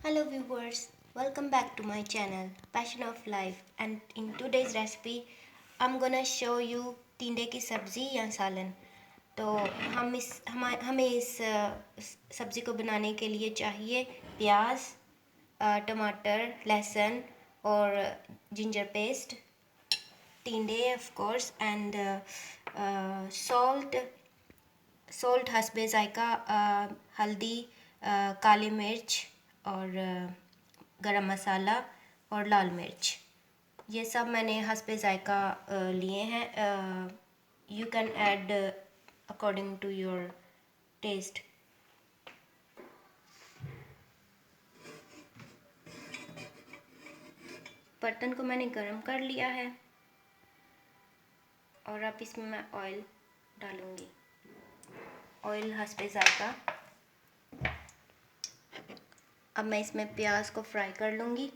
Hello viewers, welcome back to my channel Passion of Life, and in today's recipe I'm gonna show you टिंडे की सब्ज़ी या सालन। तो हमें इस सब्ज़ी को बनाने के लिए चाहिए प्याज, टमाटर, लहसुन और जिंजर पेस्ट, टिंडे ऑफ कोर्स एंड सॉल्ट हस्बे जायका, हल्दी, काली मिर्च और गरम मसाला और लाल मिर्च। ये सब मैंने हस्बे जायका लिए हैं। You can add according to your taste. बर्तन को मैंने गरम कर लिया है और अब इसमें मैं ऑयल डालूँगी। ऑयल हस्बे जायका। अब मैं इसमें प्याज को फ्राई कर लूँगी।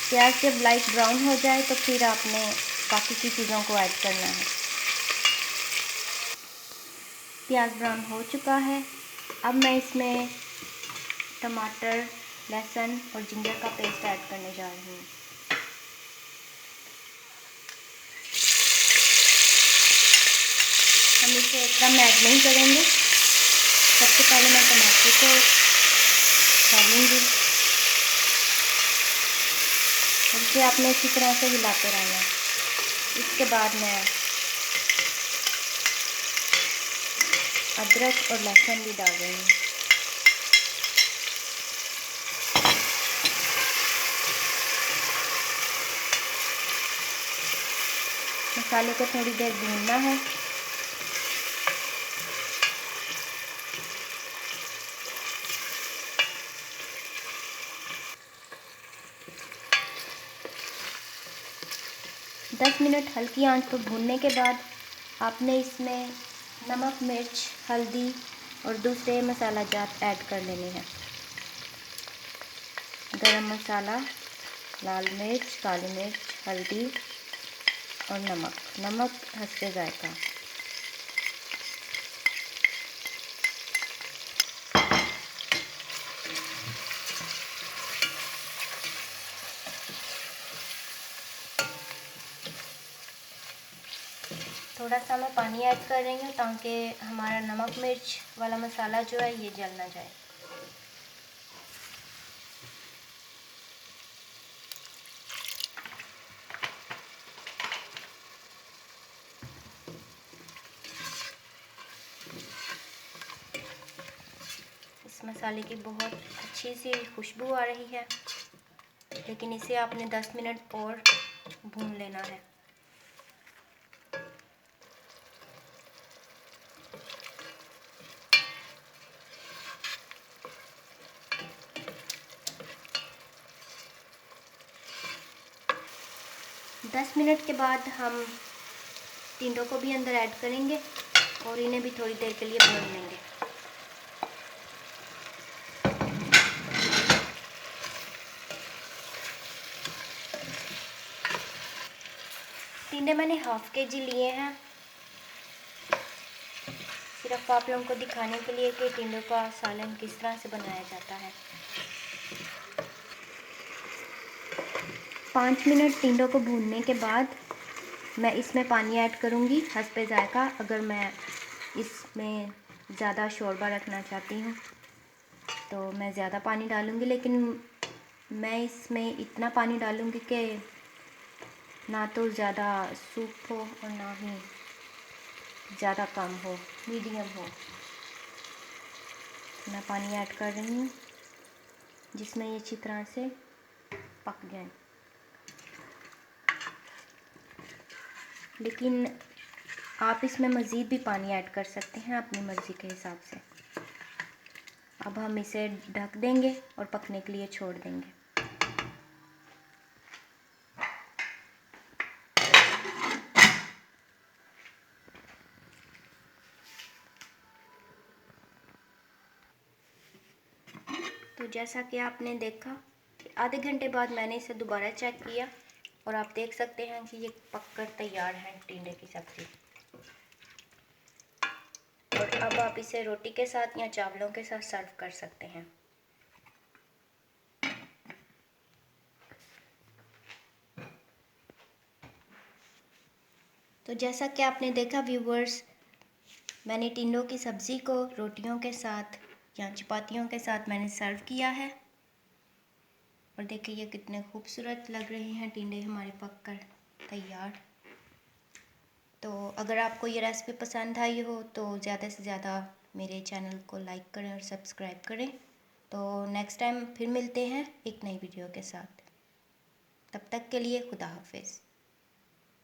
प्याज जब लाइट ब्राउन हो जाए तो फिर आपने बाकी की चीज़ों को ऐड करना है। प्याज ब्राउन हो चुका है। अब मैं इसमें टमाटर, लहसुन और जिंजर का पेस्ट ऐड करने जा रही हूँ। हम इसे एकदम ऐड नहीं करेंगे। सबसे पहले मैं टमाटर को डालूँगी और इसे आपने इसी तरह से हिलाते रहना है। इसके बाद मैं अदरक और लहसुन भी डाल रही हूँ। मसाले को थोड़ी देर भूनना है। दस मिनट हल्की आंच पर भूनने के बाद आपने इसमें नमक, मिर्च, हल्दी और दूसरे मसाला जात ऐड कर लेने हैं। गरम मसाला, लाल मिर्च, काली मिर्च, हल्दी और नमक हस्बे जायका। थोड़ा सा मैं पानी ऐड कर रही हूँ ताकि हमारा नमक मिर्च वाला मसाला जो है ये जल ना जाए। इस मसाले की बहुत अच्छी सी खुशबू आ रही है, लेकिन इसे आपने 10 मिनट और भून लेना है। दस मिनट के बाद हम टिंडों को भी अंदर ऐड करेंगे और इन्हें भी थोड़ी देर के लिए भून लेंगे। टिंडे मैंने हाफ के जी लिए हैं, सिर्फ आप लोगों को दिखाने के लिए कि टिंडों का सालन किस तरह से बनाया जाता है। 5 मिनट टिंडों को भूनने के बाद मैं इसमें पानी ऐड करूँगी हस्बे जायका। अगर मैं इसमें ज़्यादा शोरबा रखना चाहती हूँ तो मैं ज़्यादा पानी डालूँगी, लेकिन मैं इसमें इतना पानी डालूँगी कि ना तो ज़्यादा सूप हो और ना ही ज़्यादा कम हो, मीडियम हो। मैं पानी ऐड कर रही हूँ जिसमें ये अच्छी तरह से पक जाए। लेकिन आप इसमें मज़ीद भी पानी ऐड कर सकते हैं अपनी मर्ज़ी के हिसाब से। अब हम इसे ढक देंगे और पकने के लिए छोड़ देंगे। तो जैसा कि आपने देखा आधे घंटे बाद मैंने इसे दोबारा चेक किया और आप देख सकते हैं कि ये पककर तैयार है टिंडे की सब्ज़ी। और अब आप इसे रोटी के साथ या चावलों के साथ सर्व कर सकते हैं। तो जैसा कि आपने देखा व्यूवर्स, मैंने टिंडों की सब्ज़ी को रोटियों के साथ या चपातियों के साथ मैंने सर्व किया है। और देखिए ये कितने खूबसूरत लग रहे हैं टिंडे हमारे पककर तैयार। तो अगर आपको ये रेसिपी पसंद आई हो तो ज़्यादा से ज़्यादा मेरे चैनल को लाइक करें और सब्सक्राइब करें। तो नेक्स्ट टाइम फिर मिलते हैं एक नई वीडियो के साथ। तब तक के लिए खुदा हाफिज़।